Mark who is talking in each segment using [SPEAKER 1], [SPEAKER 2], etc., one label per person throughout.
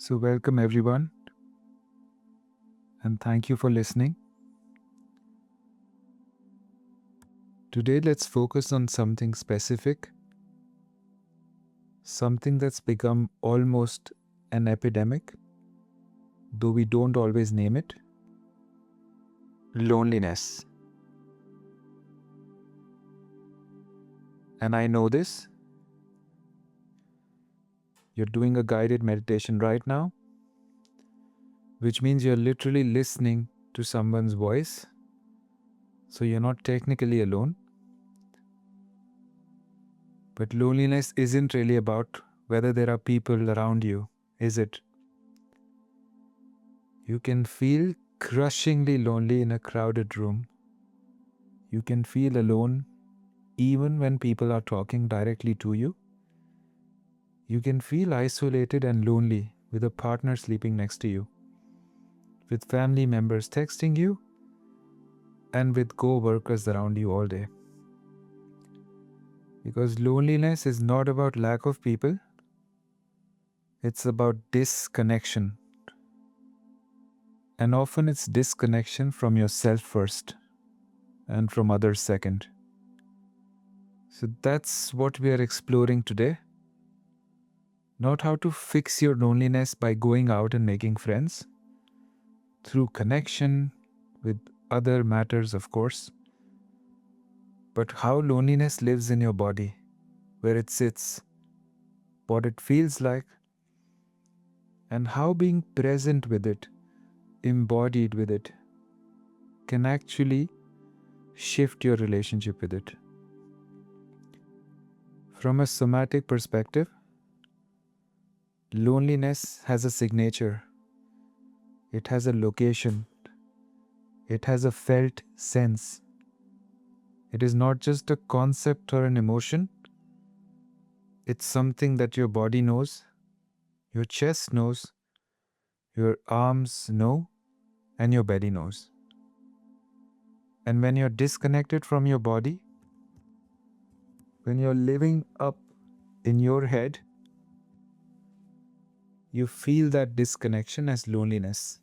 [SPEAKER 1] So, welcome everyone, and thank you for listening. Today, let's focus on something specific, something that's become almost an epidemic, though we don't always name it: loneliness. And I know this. You're doing a guided meditation right now, which means you're literally listening to someone's voice, so you're not technically alone. But loneliness isn't really about whether there are people around you, is it? You can feel crushingly lonely in a crowded room. You can feel alone even when people are talking directly to you. You can feel isolated and lonely with a partner sleeping next to you, with family members texting you, and with co-workers around you all day. Because loneliness is not about lack of people, it's about disconnection. And often it's disconnection from yourself first and from others second. So that's what we are exploring today. Not how to fix your loneliness by going out and making friends, through connection with other matters, of course, but how loneliness lives in your body, where it sits, what it feels like, and how being present with it, embodied with it, can actually shift your relationship with it. From a somatic perspective, loneliness has a signature. It has a location. It has a felt sense. It is not just a concept or an emotion. It's something that your body knows, your chest knows, your arms know, and your belly knows. And when you're disconnected from your body, when you're living up in your head, you feel that disconnection as loneliness.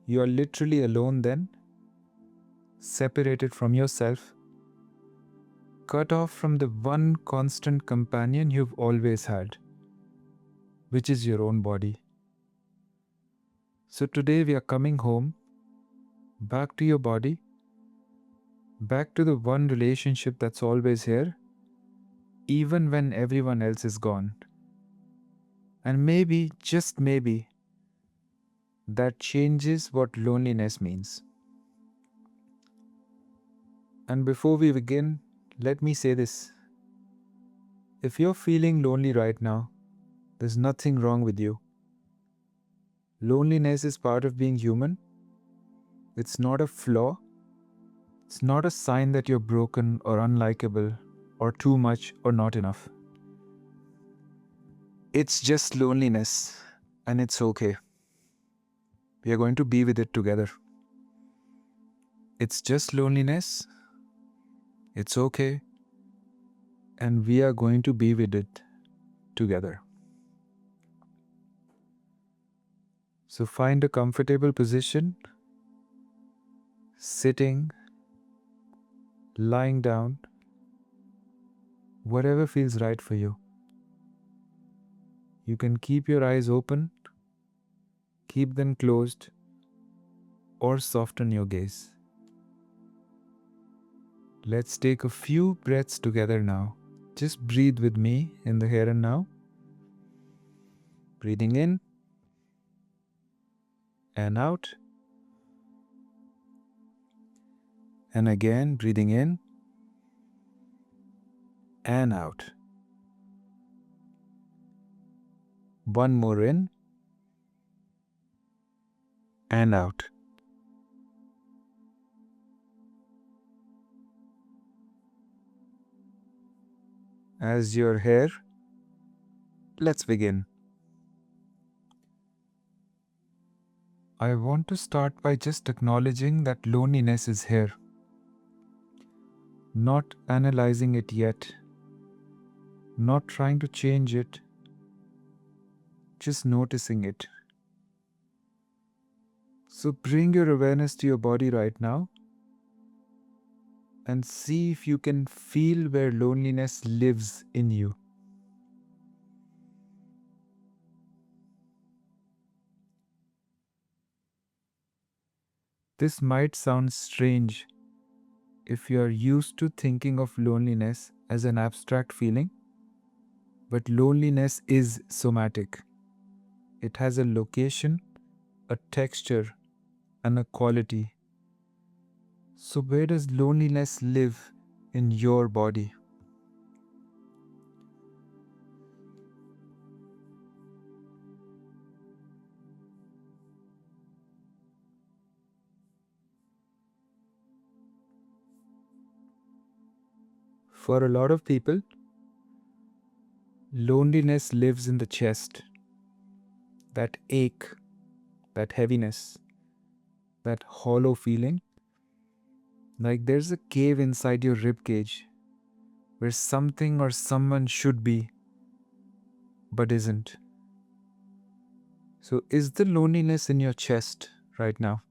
[SPEAKER 1] You are literally alone then, separated from yourself, cut off from the one constant companion you've always had, which is your own body. So today we are coming home, back to your body, back to the one relationship that's always here, even when everyone else is gone. And maybe, just maybe, that changes what loneliness means. And before we begin, let me say this. If you're feeling lonely right now, there's nothing wrong with you. Loneliness is part of being human. It's not a flaw. It's not a sign that you're broken or unlikable or too much or not enough. It's just loneliness, and it's okay. We are going to be with it together. It's just loneliness. It's okay. And we are going to be with it together. So find a comfortable position, sitting, lying down, whatever feels right for you. You can keep your eyes open, keep them closed, or soften your gaze. Let's take a few breaths together now. Just breathe with me in the here and now. Breathing in and out. And again, breathing in and out. One more in and out. As you're here, let's begin. I want to start by just acknowledging that loneliness is here. Not analyzing it yet. Not trying to change it. just noticing it. So bring your awareness to your body right now and see if you can feel where loneliness lives in you. This might sound strange if you are used to thinking of loneliness as an abstract feeling, but loneliness is somatic. It has a location, a texture, and a quality. So, where does loneliness live in your body? For a lot of people, loneliness lives in the chest. That ache, that heaviness, that hollow feeling, like there's a cave inside your rib cage where something or someone should be but isn't. So, is the loneliness in your chest right now?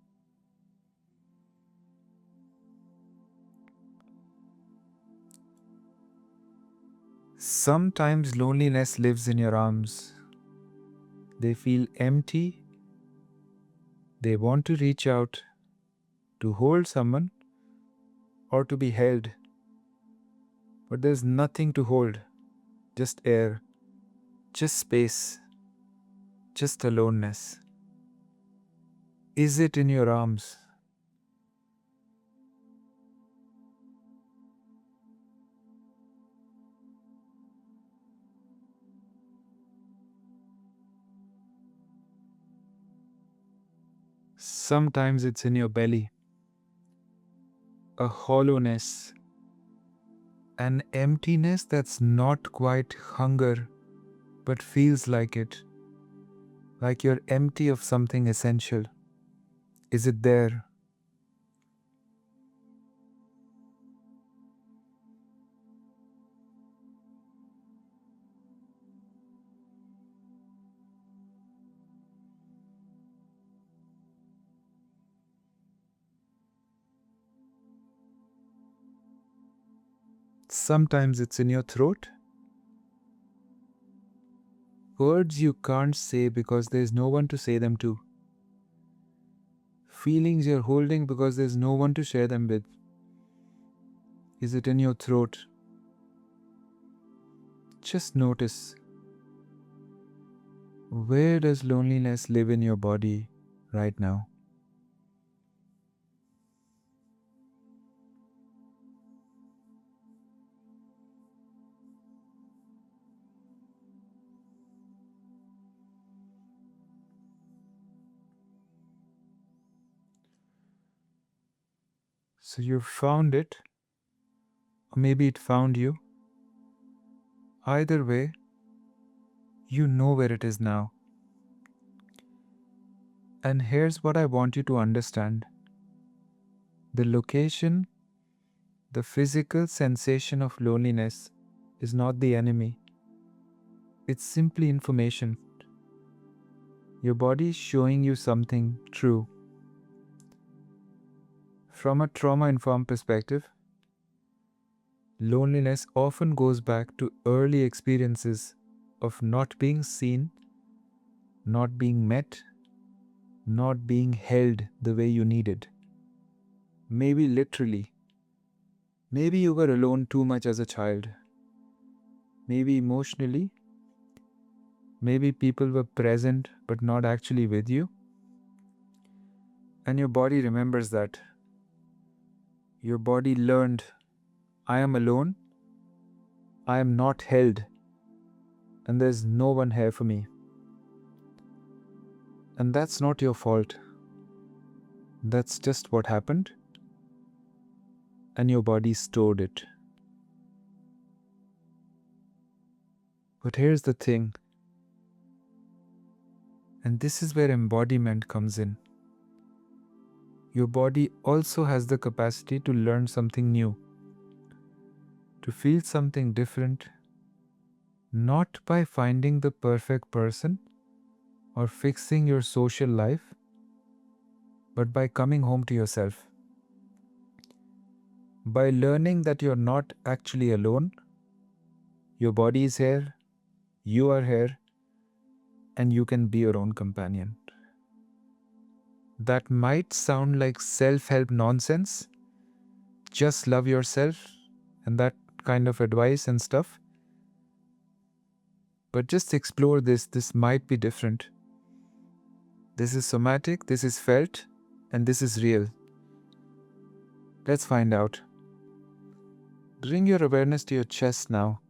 [SPEAKER 1] Sometimes loneliness lives in your arms. They feel empty. They want to reach out, to hold someone, or to be held. But there's nothing to hold, just air, just space, just aloneness. Is it in your arms? Sometimes it's in your belly. A hollowness, an emptiness that's not quite hunger, but feels like you're empty of something essential. Is it there? Sometimes it's in your throat. Words you can't say because there's no one to say them to. Feelings you're holding because there's no one to share them with. Is it in your throat? Just notice. Where does loneliness live in your body right now? So you found it, or maybe it found you. Either way, you know where it is now. And here's what I want you to understand: the location, the physical sensation of loneliness is not the enemy. It's simply information. Your body is showing you something true. From a trauma-informed perspective, loneliness often goes back to early experiences of not being seen, not being met, not being held the way you needed. Maybe literally. Maybe you were alone too much as a child. Maybe emotionally. Maybe people were present but not actually with you. And your body remembers that. Your body learned, I am alone, I am not held, and there's no one here for me. And that's not your fault. That's just what happened, and your body stored it. But here's the thing, and this is where embodiment comes in. Your body also has the capacity to learn something new, to feel something different, not by finding the perfect person, or fixing your social life, but by coming home to yourself. By learning that you're not actually alone, your body is here, you are here, and you can be your own companion. That might sound like self-help nonsense, just love yourself, and that kind of advice and stuff. But just explore this might be different. This is somatic, this is felt, and this is real. Let's find out. Bring your awareness to your chest now.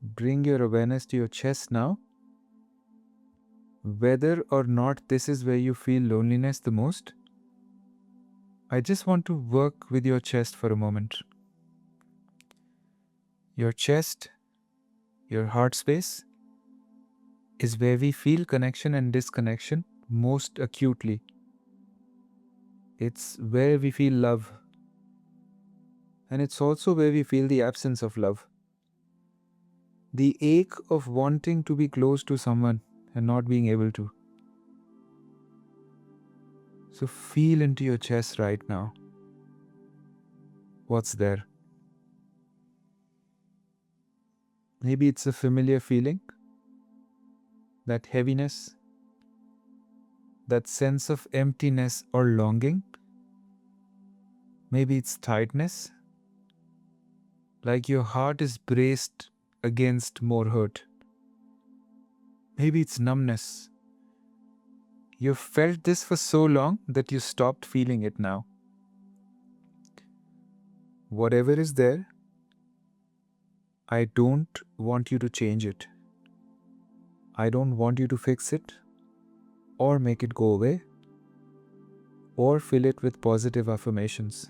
[SPEAKER 1] Bring your awareness to your chest now. Whether or not this is where you feel loneliness the most, I just want to work with your chest for a moment. Your chest, your heart space, is where we feel connection and disconnection most acutely. It's where we feel love. And it's also where we feel the absence of love. The ache of wanting to be close to someone and not being able to. So feel into your chest right now. What's there? Maybe it's a familiar feeling, that heaviness, that sense of emptiness or longing. Maybe it's tightness, like your heart is braced against more hurt. Maybe it's numbness. You've felt this for so long that you stopped feeling it now. Whatever is there, I don't want you to change it. I don't want you to fix it, or make it go away, or fill it with positive affirmations.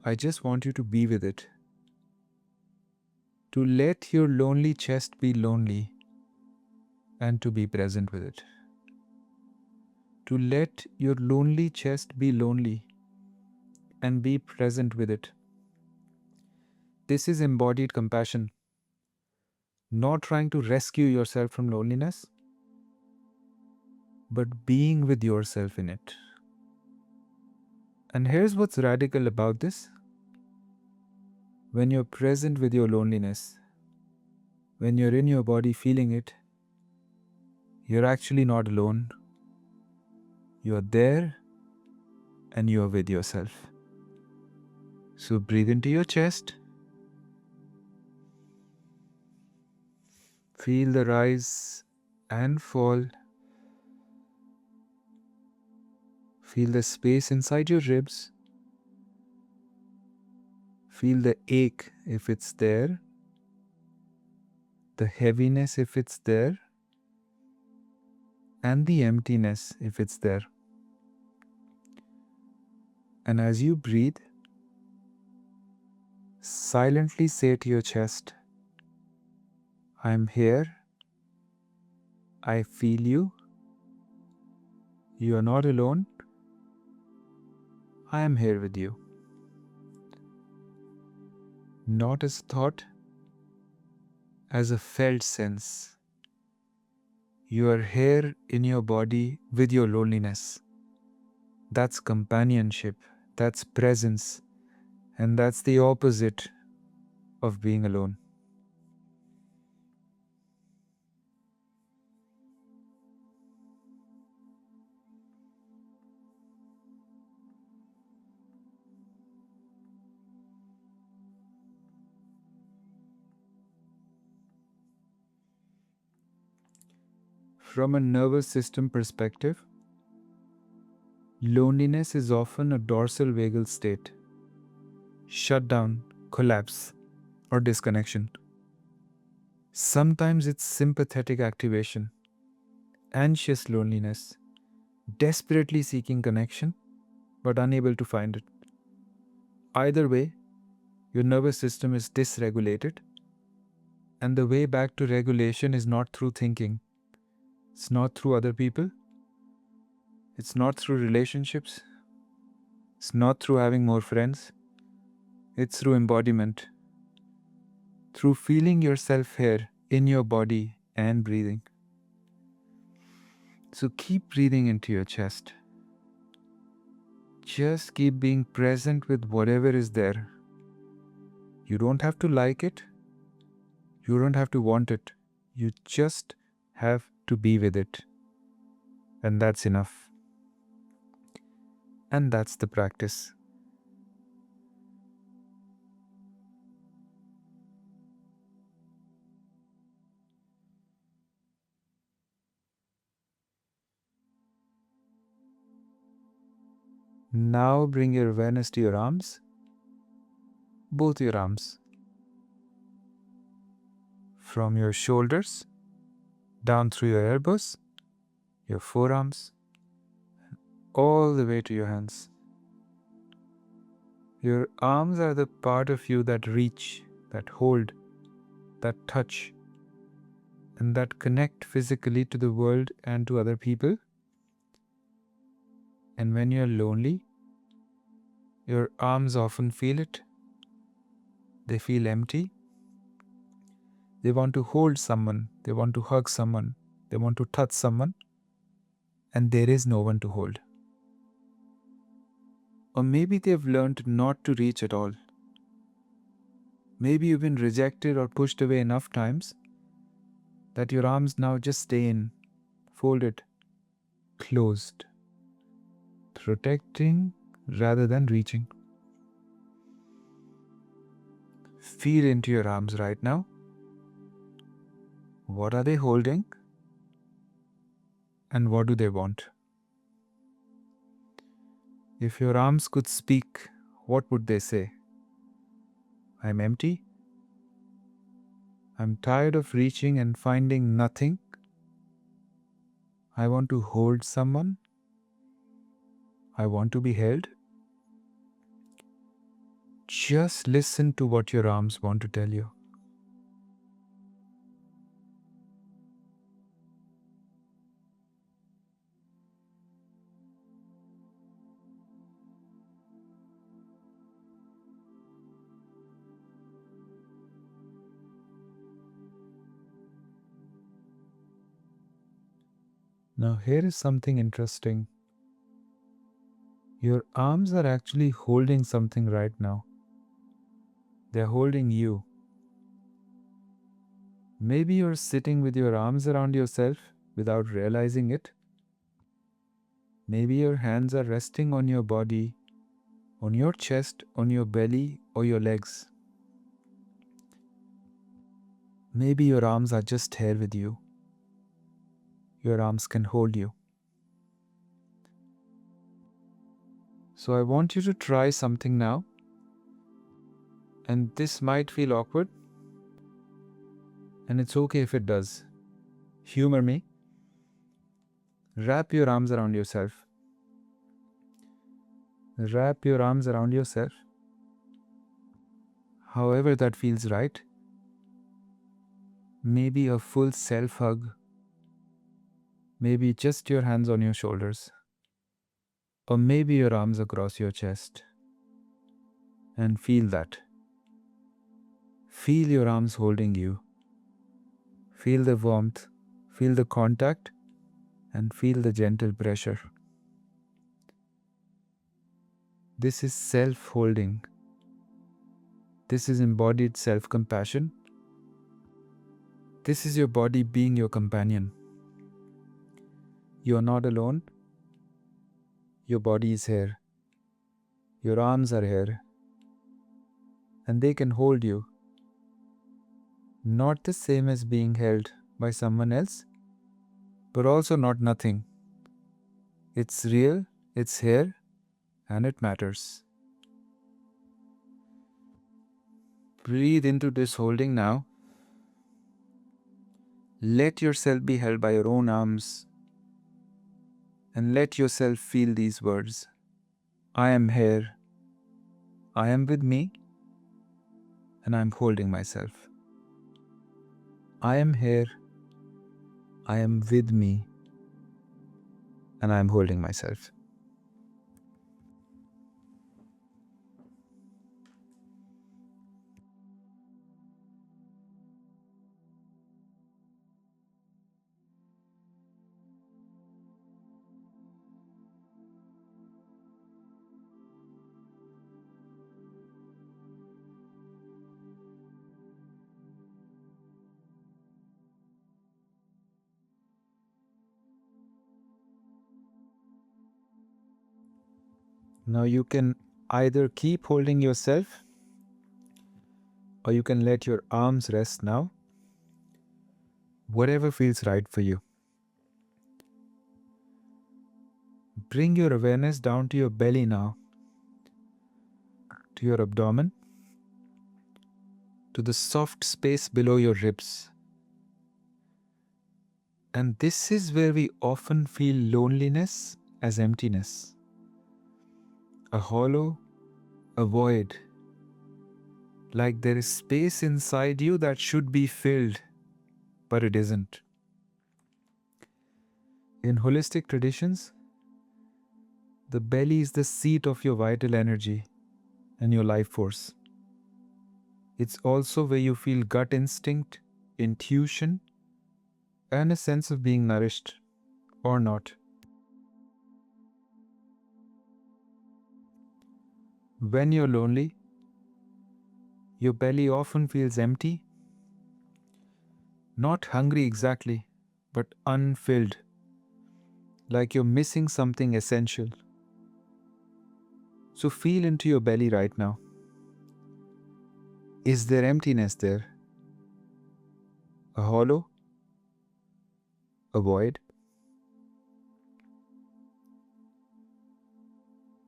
[SPEAKER 1] I just want you to be with it. To let your lonely chest be lonely, and to be present with it. To let your lonely chest be lonely, and be present with it. This is embodied compassion. Not trying to rescue yourself from loneliness, but being with yourself in it. And here's what's radical about this. When you're present with your loneliness, when you're in your body feeling it, you're actually not alone. You're there and you're with yourself. So breathe into your chest. Feel the rise and fall. Feel the space inside your ribs. Feel the ache if it's there, the heaviness if it's there, and the emptiness if it's there. And as you breathe, silently say to your chest, I'm here, I feel you, you are not alone, I am here with you. Not as a thought, as a felt sense. You are here in your body with your loneliness. That's companionship, that's presence, and that's the opposite of being alone. From a nervous system perspective, loneliness is often a dorsal vagal state, shutdown, collapse, or disconnection. Sometimes it's sympathetic activation, anxious loneliness, desperately seeking connection, but unable to find it. Either way, your nervous system is dysregulated, and the way back to regulation is not through thinking. It's not through other people. It's not through relationships. It's not through having more friends. It's through embodiment. Through feeling yourself here in your body and breathing. So keep breathing into your chest. Just keep being present with whatever is there. You don't have to like it. You don't have to want it. You just have to be with it. And that's enough. And that's the practice. Now bring your awareness to your arms. Both your arms. From your shoulders, down through your elbows, your forearms, all the way to your hands. Your arms are the part of you that reach, that hold, that touch, and that connect physically to the world and to other people. And when you're lonely, your arms often feel it. They feel empty. They want to hold someone. They want to hug someone. They want to touch someone. And there is no one to hold. Or maybe they've learned not to reach at all. Maybe you've been rejected or pushed away enough times that your arms now just stay in, folded, closed, protecting rather than reaching. Feel into your arms right now. What are they holding? And what do they want? If your arms could speak, what would they say? I'm empty. I'm tired of reaching and finding nothing. I want to hold someone. I want to be held. Just listen to what your arms want to tell you. Now, here is something interesting. Your arms are actually holding something right now. They're holding you. Maybe you're sitting with your arms around yourself without realizing it. Maybe your hands are resting on your body, on your chest, on your belly, or your legs. Maybe your arms are just here with you. Your arms can hold you. So I want you to try something now. And this might feel awkward. And it's okay if it does. Humor me. Wrap your arms around yourself. Wrap your arms around yourself. However that feels right. Maybe a full self hug. Maybe just your hands on your shoulders. Or maybe your arms across your chest. And feel that. Feel your arms holding you. Feel the warmth. Feel the contact. And feel the gentle pressure. This is self-holding. This is embodied self-compassion. This is your body being your companion. You are not alone. Your body is here. Your arms are here. And they can hold you. Not the same as being held by someone else, but also not nothing. It's real, it's here, and it matters. Breathe into this holding now. Let yourself be held by your own arms. And let yourself feel these words. I am here. I am with me. And I am holding myself. I am here. I am with me. And I am holding myself. Now you can either keep holding yourself or you can let your arms rest now. Whatever feels right for you. Bring your awareness down to your belly now, to your abdomen, to the soft space below your ribs. And this is where we often feel loneliness as emptiness, a hollow, a void, like there is space inside you that should be filled, but it isn't. In holistic traditions, the belly is the seat of your vital energy and your life force. It's also where you feel gut instinct, intuition, and a sense of being nourished or not. When you're lonely, your belly often feels empty, not hungry exactly, but unfilled, like you're missing something essential. So feel into your belly right now. Is there emptiness there? A hollow? A void?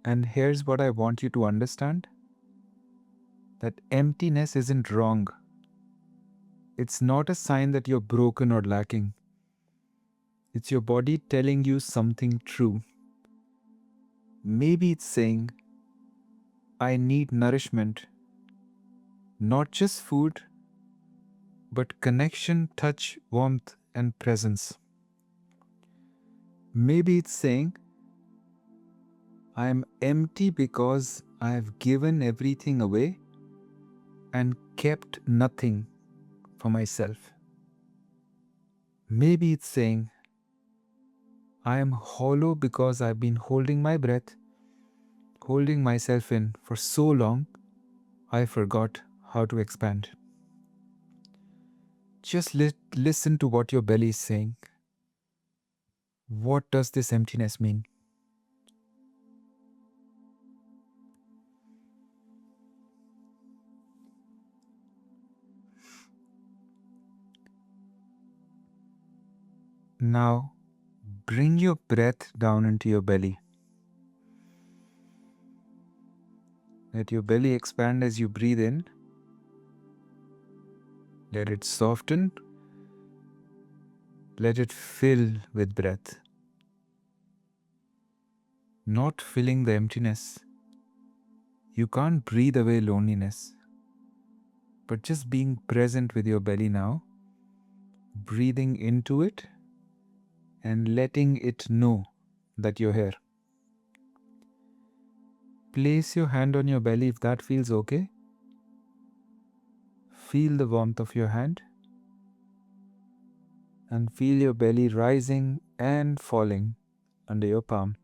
[SPEAKER 1] And here's what I want you to understand, that emptiness isn't wrong. It's not a sign that you're broken or lacking. It's your body telling you something true. Maybe it's saying, I need nourishment, not just food, but connection, touch, warmth, and presence. Maybe it's saying, I am empty because I have given everything away and kept nothing for myself. Maybe it's saying, I am hollow because I've been holding my breath, holding myself in for so long, I forgot how to expand. Just listen to what your belly is saying. What does this emptiness mean? Now, bring your breath down into your belly. Let your belly expand as you breathe in. Let it soften. Let it fill with breath. Not filling the emptiness. You can't breathe away loneliness. But just being present with your belly now, breathing into it and letting it know that you're here. Place your hand on your belly if that feels okay. Feel the warmth of your hand and feel your belly rising and falling under your palm.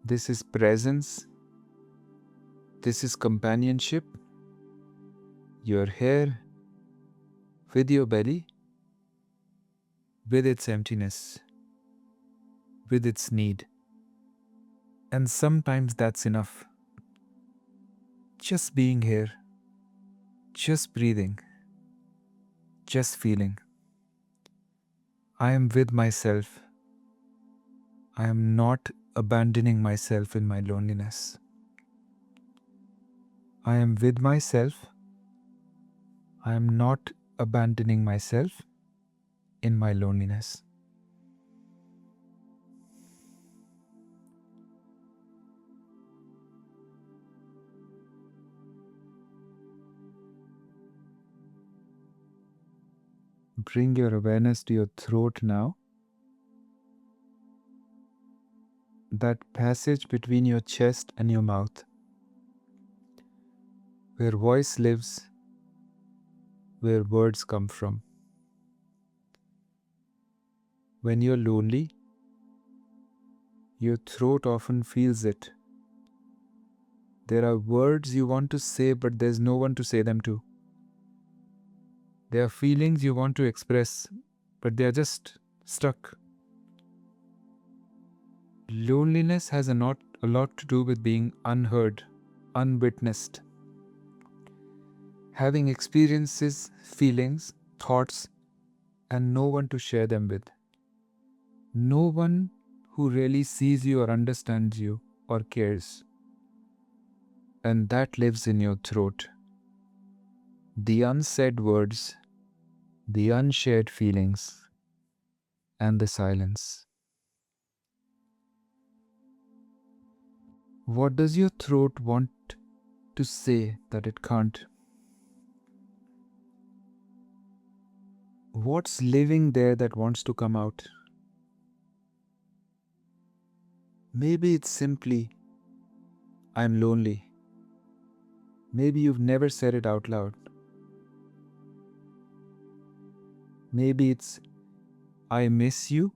[SPEAKER 1] This is presence. This is companionship. You're here with your belly, with its emptiness, with its need. And sometimes that's enough. Just being here, just breathing, just feeling. I am with myself. I am not abandoning myself in my loneliness. I am with myself. I am not abandoning myself in my loneliness. Bring your awareness to your throat now. That passage between your chest and your mouth, where voice lives, where words come from. When you're lonely, your throat often feels it. There are words you want to say, but there's no one to say them to. There are feelings you want to express, but they are just stuck. Loneliness has a lot to do with being unheard, unwitnessed, having experiences, feelings, thoughts, and no one to share them with. No one who really sees you or understands you or cares. And that lives in your throat. The unsaid words, the unshared feelings, and the silence. What does your throat want to say that it can't? What's living there that wants to come out? Maybe it's simply, I'm lonely. Maybe you've never said it out loud. Maybe it's, I miss you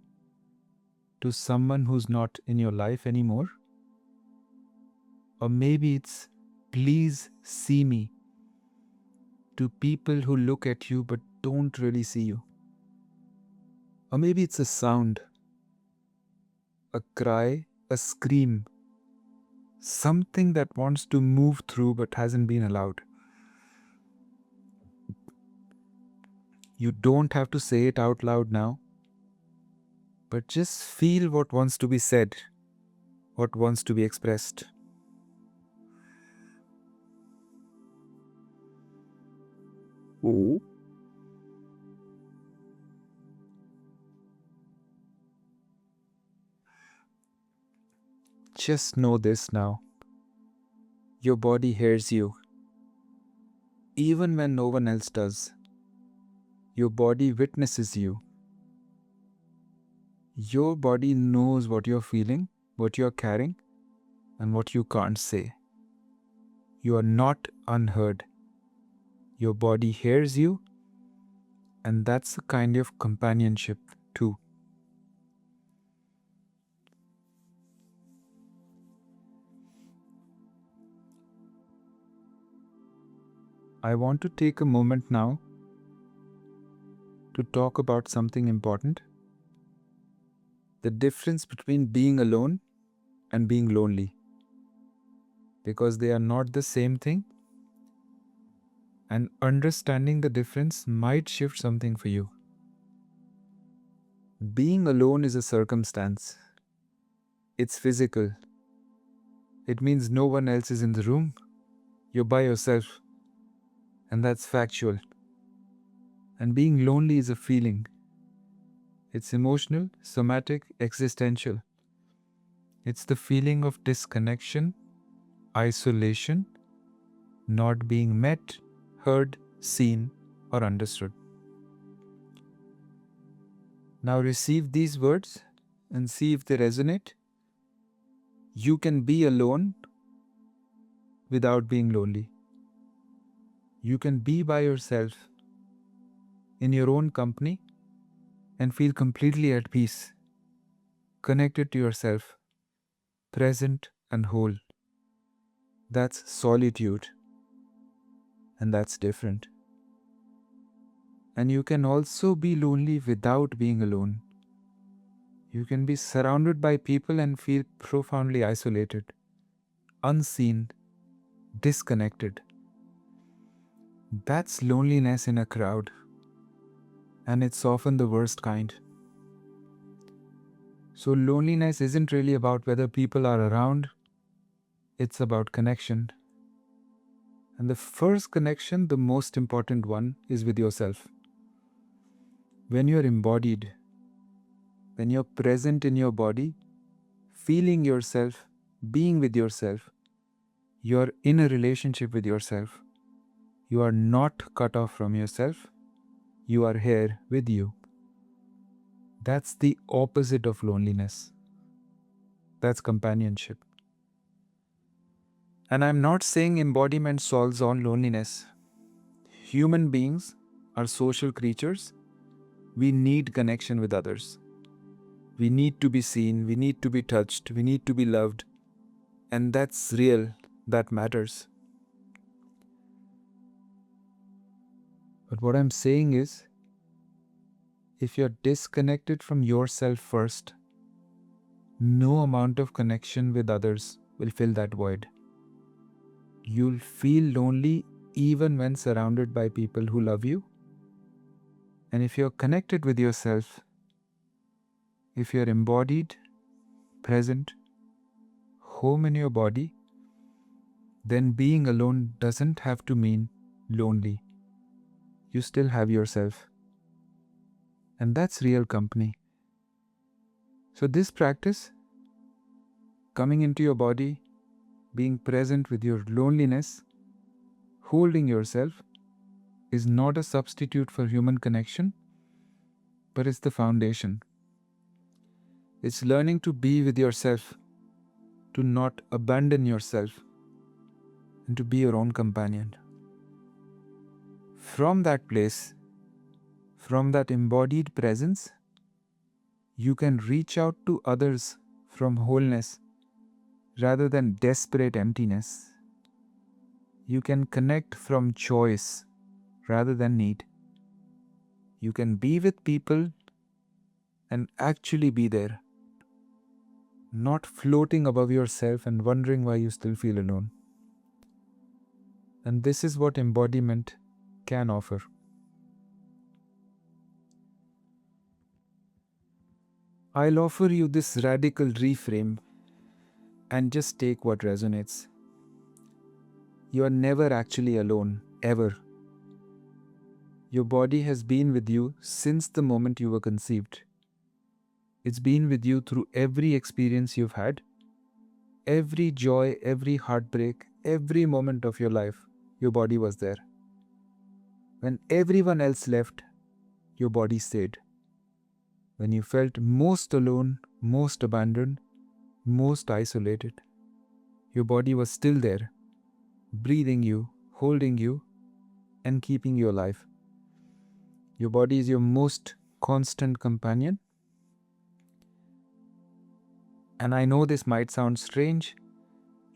[SPEAKER 1] to someone who's not in your life anymore. Or maybe it's, please see me to people who look at you but don't really see you. Or maybe it's a sound, a cry, a scream, something that wants to move through but hasn't been allowed. You don't have to say it out loud now, but just feel what wants to be said, what wants to be expressed. Just know this now. Your body hears you, even when no one else does. Your body witnesses you. Your body knows what you're feeling, what you're carrying, and what you can't say. You are not unheard. Your body hears you, and that's a kind of companionship too. I want to take a moment now to talk about something important. The difference between being alone and being lonely. Because they are not the same thing, and understanding the difference might shift something for you. Being alone is a circumstance. It's physical. It means no one else is in the room. You're by yourself. And that's factual. And being lonely is a feeling. It's emotional, somatic, existential. It's the feeling of disconnection, isolation, not being met, heard, seen, or understood. Now receive these words and see if they resonate. You can be alone without being lonely. You can be by yourself in your own company and feel completely at peace, connected to yourself, present and whole. That's solitude, and that's different. And you can also be lonely without being alone. You can be surrounded by people and feel profoundly isolated, unseen, disconnected. That's loneliness in a crowd, and it's often the worst kind. So loneliness isn't really about whether people are around, it's about connection. And the first connection, the most important one, is with yourself. When you're embodied, when you're present in your body, feeling yourself, being with yourself, you're in a relationship with yourself. You are not cut off from yourself. You are here with you. That's the opposite of loneliness. That's companionship. And I'm not saying embodiment solves all loneliness. Human beings are social creatures. We need connection with others. We need to be seen, we need to be touched, we need to be loved. And that's real, that matters. But what I'm saying is, if you're disconnected from yourself first, No amount of connection with others will fill that void. You'll feel lonely even when surrounded by people who love you. And if you're connected with yourself, if you're embodied, present, home in your body, then being alone doesn't have to mean lonely. You still have yourself. And that's real company. So this practice, coming into your body, being present with your loneliness, holding yourself, is not a substitute for human connection, but it's the foundation. It's learning to be with yourself, to not abandon yourself, and to be your own companion. From that place, from that embodied presence, you can reach out to others from wholeness rather than desperate emptiness. You can connect from choice rather than need. You can be with people and actually be there, not floating above yourself and wondering why you still feel alone. And this is what embodiment can offer. I'll offer you this radical reframe and just take what resonates. You are never actually alone, ever. Your body has been with you since the moment you were conceived. It's been with you through every experience you've had, every joy, every heartbreak, every moment of your life. Your body was there. When everyone else left, your body stayed. When you felt most alone, most abandoned, most isolated, your body was still there, breathing you, holding you, and keeping you alive. Your body is your most constant companion. And I know this might sound strange.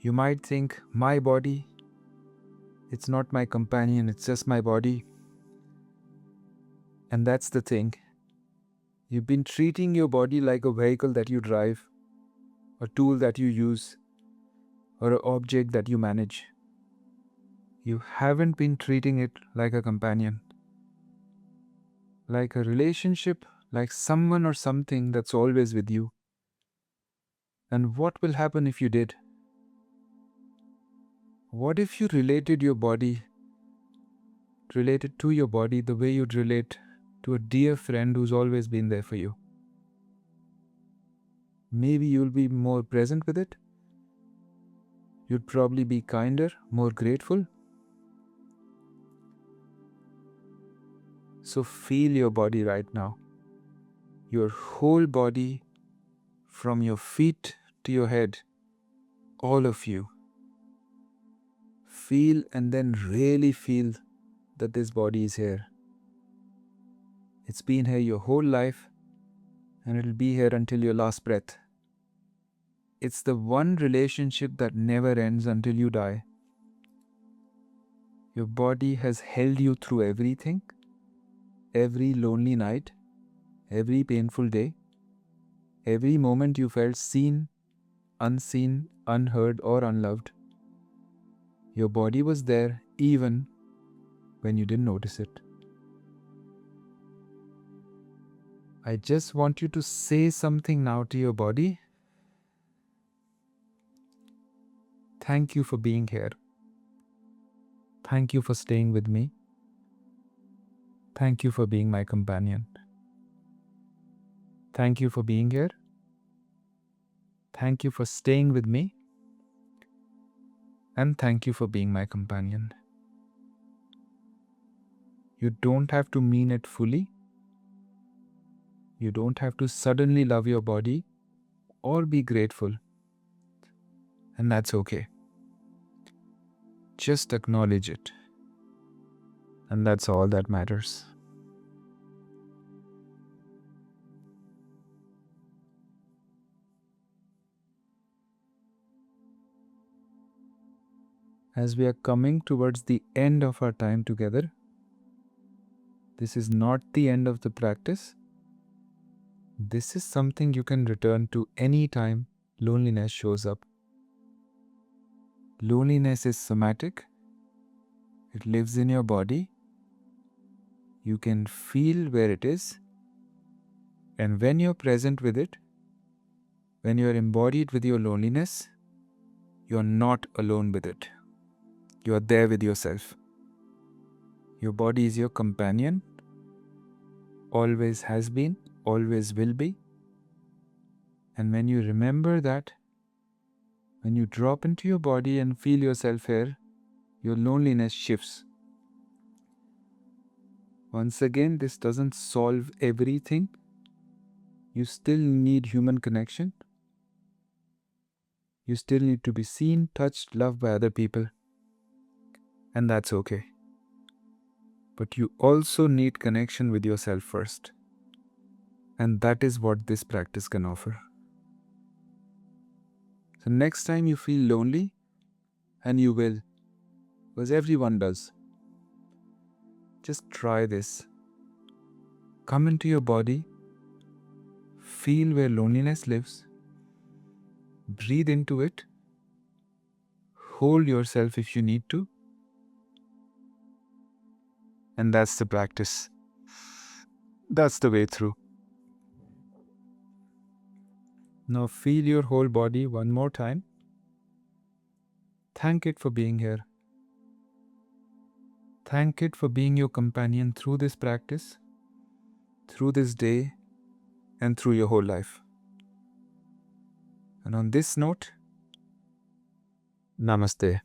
[SPEAKER 1] You might think, my body, it's not my companion, it's just my body. And that's the thing. You've been treating your body like a vehicle that you drive, a tool that you use, or an object that you manage. You haven't been treating it like a companion, like a relationship, like someone or something that's always with you. And what will happen if you did? What if you related to your body the way you'd relate to a dear friend who's always been there for you? Maybe you'll be more present with it. You'd probably be kinder, more grateful. So feel your body right now. Your whole body, from your feet to your head, all of you. Feel and then really feel that this body is here. It's been here your whole life and it'll be here until your last breath. It's the one relationship that never ends until you die. Your body has held you through everything, every lonely night, every painful day, every moment you felt seen, unseen, unheard, or unloved. Your body was there even when you didn't notice it. I just want you to say something now to your body. Thank you for being here. Thank you for staying with me. Thank you for being my companion. Thank you for being here. Thank you for staying with me. And thank you for being my companion. You don't have to mean it fully. You don't have to suddenly love your body or be grateful. And that's okay. Just acknowledge it. And that's all that matters. As we are coming towards the end of our time together, this is not the end of the practice. This is something you can return to any time loneliness shows up. Loneliness is somatic. It lives in your body. You can feel where it is. And when you're present with it, when you're embodied with your loneliness, you're not alone with it. You're there with yourself. Your body is your companion, always has been, always will be. And when you remember that, when you drop into your body and feel yourself here, your loneliness shifts. Once again, this doesn't solve everything. You still need human connection. You still need to be seen, touched, loved by other people. And that's okay. But you also need connection with yourself first. And that is what this practice can offer. So next time you feel lonely, and you will, because everyone does, just try this. Come into your body, feel where loneliness lives, breathe into it, hold yourself if you need to, and that's the practice. That's the way through. Now feel your whole body one more time. Thank it for being here. Thank it for being your companion through this practice, through this day, and through your whole life. And on this note, Namaste.